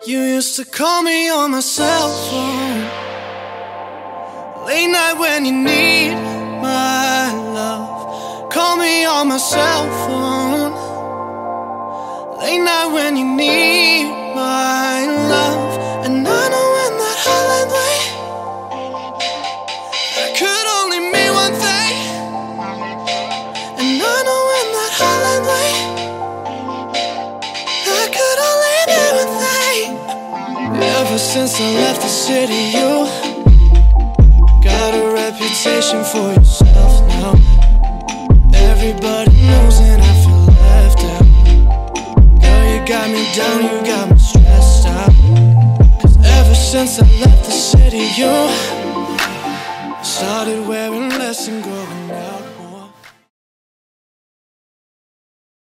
You used to call me on my cell phone, late night when you need my love. Call me on my cell phone, late night when you need my love. And I know when that hotline bling, that could only mean one thing. And I know when that hotline bling, that could only mean one thing. Ever since I left the city, you got a reputation for yourself now. Everybody knows and I feel left out. Girl, you got me down, you got me stressed out. 'Cause ever since I left the city, you